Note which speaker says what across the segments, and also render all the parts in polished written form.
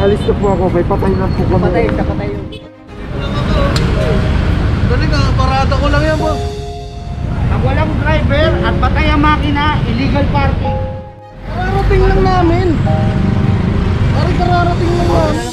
Speaker 1: Alis na po ako, may patay na po kami.
Speaker 2: Patay yun.
Speaker 3: Dali ka, parada ko lang yan, boss.
Speaker 2: Pag walang driver at patay ang makina, illegal parking.
Speaker 3: Kararating lang namin. Kararating lang namin.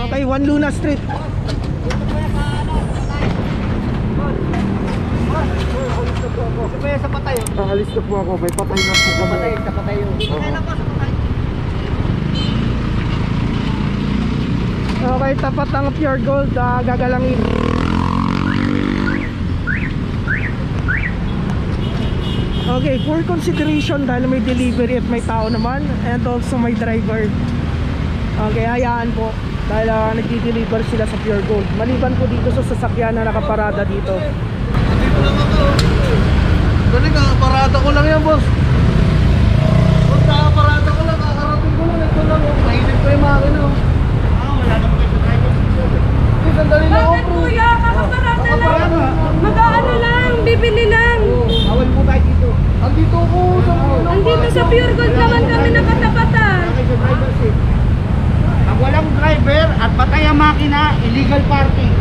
Speaker 1: Okay, 1 Luna Street.
Speaker 2: Ito ba yan sa patay yun?
Speaker 1: Alis na po ako, may patay na po kami.
Speaker 2: Patay yun.
Speaker 1: Okay, tapat ang Pure Gold, gagalangin. Okay, for consideration dahil may delivery at may tao naman and also may driver. Okay, hayaan po dahil nagdi-deliver sila sa Pure Gold. Maliban po dito sa sasakyan na nakaparada dito.
Speaker 3: Dito lang ako. Dali ka, parada ko lang yan, boss. Boss, parada ko lang, kakarating ko lang. Ito lang, oh. Mainit pa yung makina, oh.
Speaker 2: Wala naman kayo sa driver.
Speaker 3: Hey, sandali lang,
Speaker 4: Bakit
Speaker 3: bro.
Speaker 4: kuya? Kakaparada lang. Mag-aano lang, bibili lang.
Speaker 2: Bawal po tayo dito.
Speaker 3: Andito ako sa mga.
Speaker 4: Andito sa Pure Gold naman kami nakatapatan.
Speaker 2: Wala kayo sa driver seat. Pag walang driver at patay ang makina, illegal parking.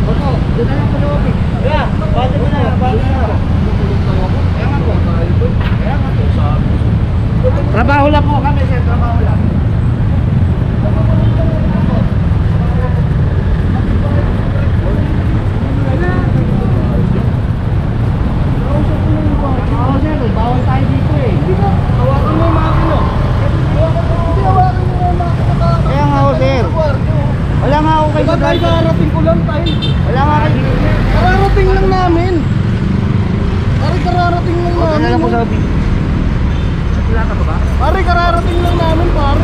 Speaker 2: Opo, doon na lang sa loob eh. Kaya, bate mo na, bate na. Kaya nga po. Kaya nga po. Trabaho lang po kami, sir. Trabaho lang. Oo, sir. Bawal tayo dito eh.
Speaker 3: Hawakan mo yung makina. Hindi, hawakan mo yung makina.
Speaker 2: Kaya nga ho, sir. Wala nga ako kayo sa
Speaker 3: Diba tayo
Speaker 2: driver.
Speaker 3: kararating ko lang tayo?
Speaker 2: Wala nga kayo.
Speaker 3: Kararating lang namin. Kararating lang
Speaker 2: Huwag na lang po
Speaker 3: namin.
Speaker 2: sa big. Wala ka ba?
Speaker 3: Pare, kararating lang namin, pare.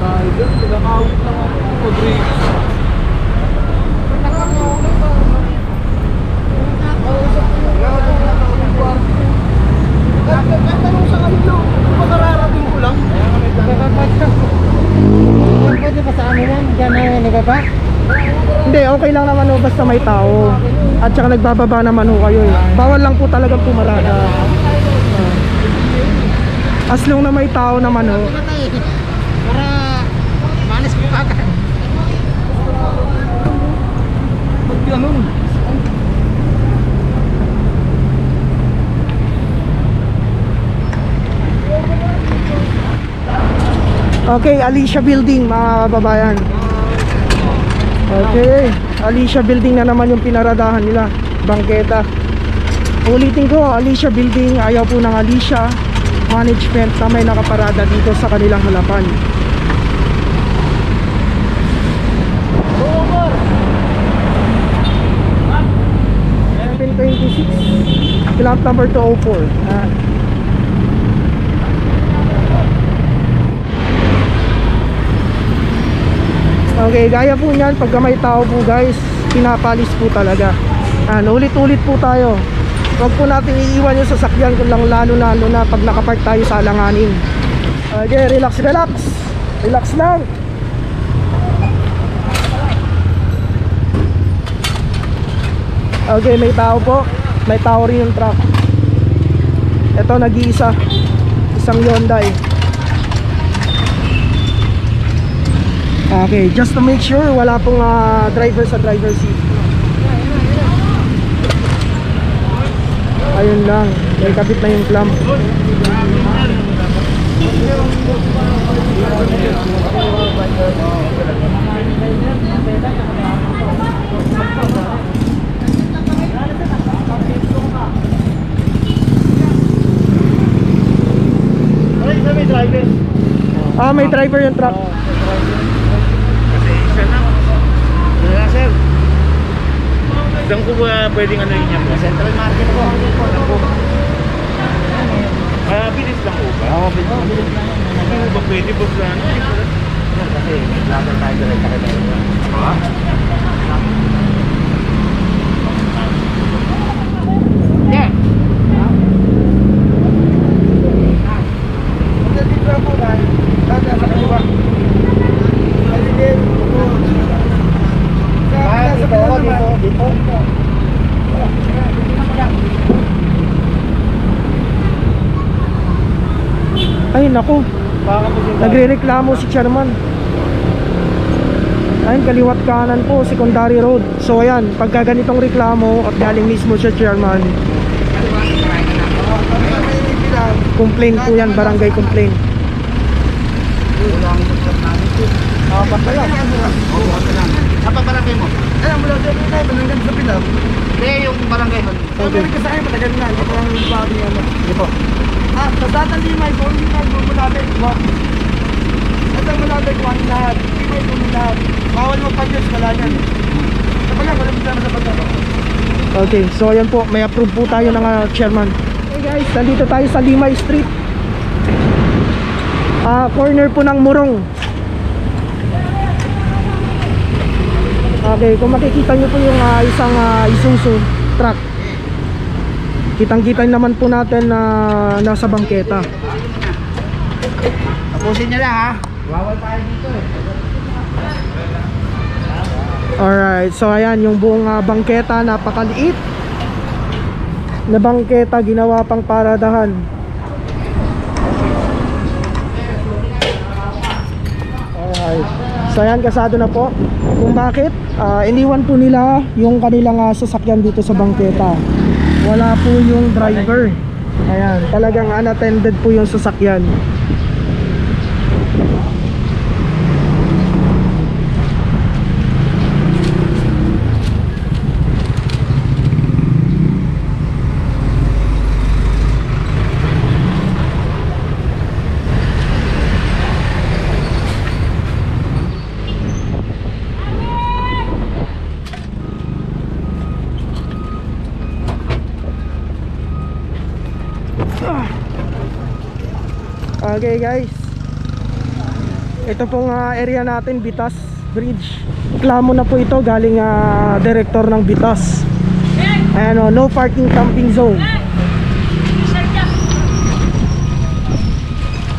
Speaker 3: Tayo dyan, pinakawit lang ako. Rodriguez. Pinakawit lang, pare. Kausap ko yung party. Tanong sa kanila, di ba kararating ko lang?
Speaker 2: Pwede pa sa amin yan? Diyan na nagaba?
Speaker 1: Hindi, okay lang naman ho basta may tao. At saka nagbababa naman ho kayo eh. Bawal lang po talagang pumarada. As long na may tao naman ho.
Speaker 2: Para manis ko agad.
Speaker 3: Pag ganun.
Speaker 1: Okay, Alicia Building mga kababayan. Okay, Alicia Building na naman yung pinaradahan nila, bangketa. Ulitin ko, Alicia Building, ayaw po ng Alicia Management na may nakaparada dito sa kanilang halapan.
Speaker 3: Over!
Speaker 1: 726 plot number 204. Okay, gaya po niyan, pagka may tao po guys, pinapalis po talaga. Ulit-ulit po tayo. Huwag po natin iiwan yung sasakyan kung lang lalo na pag nakapark tayo sa alanganin. Okay, relax. Relax lang. Okay, may tao po. May tao rin yung truck. Ito, nag-iisa. Isang Hyundai. Okay, just to make sure wala pong driver sa driver seat. Ayun lang, may kabit na yung clamp. May driver yung truck.
Speaker 2: Wala sir.
Speaker 5: Saan ko ba pwedeng ano yun yan?
Speaker 2: Central Market po.
Speaker 5: Bilis lang
Speaker 1: Ay naku,
Speaker 3: Baka po yung
Speaker 1: nagre-reklamo si chairman. Ayun, kaliwat kanan po, secondary road. So ayan, pagka ganitong reklamo at galing mismo sa chairman, complaint po yan, barangay complaint.
Speaker 3: basta yan.
Speaker 2: Apa barangay mo?
Speaker 3: Ayan, mula sa inyo tayo, mananggan sa Pilar.
Speaker 2: Hindi, yung barangay mo.
Speaker 3: Meron ka sa akin, matagal na. Ito ang bago yan. Ito. Sa datan limay, kung hindi na bumulabit. Ito mulabit, kuhan lahat. Limay, bumulabit. Bawal mo pag-use, wala yan. Sa pala, wala mo sana sa pagkaro.
Speaker 1: Okay, so ayan po, may approve po tayo ng chairman. Okay guys, nandito tayo sa Limay Street. Corner po ng Murong. Okay, kung makikita nyo po yung isang Isuzu truck, kitang-kita naman po natin na nasa bangketa.
Speaker 2: Tapusin niya lang ha. Bawal tayo dito eh.
Speaker 1: Alright, so ayan yung buong bangketa, napakaliit na bangketa, ginawa pang paradahan. Alright, so ayan, kasado na po. Kung bakit, iniwan po nila yung kanilang sasakyan dito sa bangketa. Wala po yung driver. Ayan, talagang unattended po yung sasakyan. Okay guys, ito pong area natin, Bitas Bridge. Reklamo na po ito galing director ng Bitas. Ayan, no parking camping zone.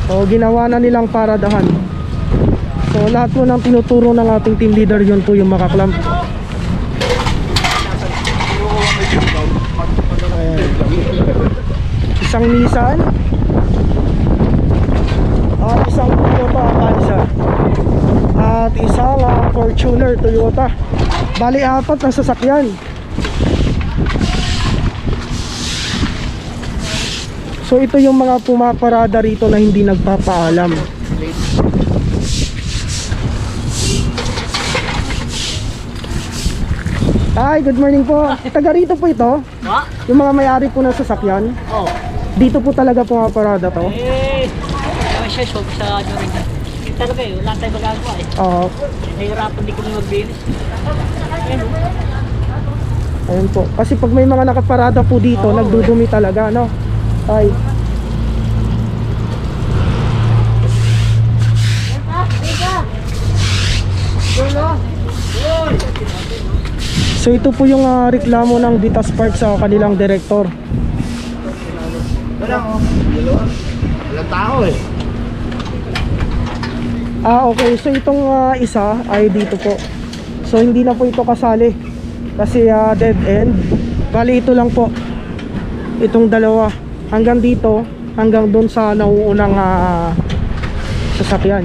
Speaker 1: So ginawa na nilang paradahan. So lahat po ng tinuturo ng ating team leader, yun po yung makaklamp. Ayan. Isang Nissan at isang Toyota Avanza at isang Fortuner Toyota. Bali 4 na sasakyan. So ito yung mga pumaparada rito na hindi nagpapaalam. Hi, good morning po. Taga rito po ito? Yung mga may-ari po ng sasakyan?
Speaker 5: Oh.
Speaker 1: Dito po talaga pumaparada to?
Speaker 5: Siya sa ano rin. Talaga eh, wala tayong magagawa eh.
Speaker 1: Oo.
Speaker 5: Nahihirapan din kami magbihis.
Speaker 1: Ayun po. Kasi pag may mga nakaparada po dito, nagdudumi talaga, no? Ay. So ito po yung reklamo ng Bitas Park sa kanilang direktor.
Speaker 2: Walang tao eh.
Speaker 1: Okay. So itong isa ay dito po. So hindi na po ito kasali kasi dead end. Bali ito lang po. Itong dalawa hanggang dito, hanggang doon sa nauunang sasakyan.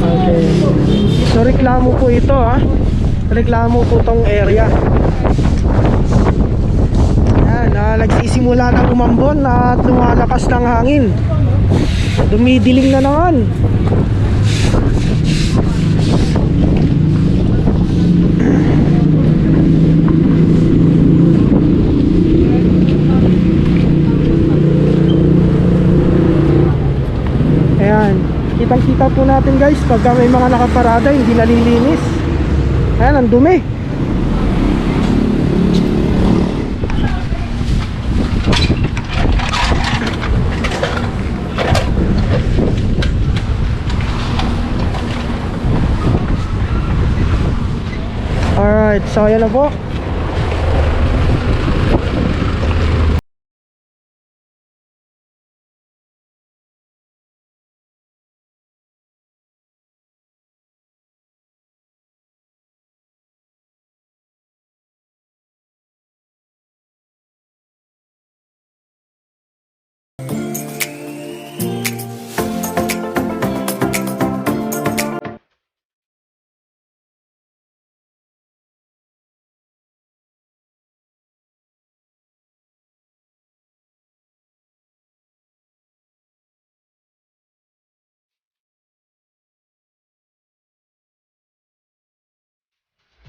Speaker 1: Okay. So reklamo po ito reklamo po tong area. Yan, nagsisimula ng umambon at lumalakas ng hangin. Dumidilim na naman. Ayan, kitang-kita po natin guys pagka may mga nakaparada hindi nalilinis. Ayan, ang dumi. Alright, so ayan na po.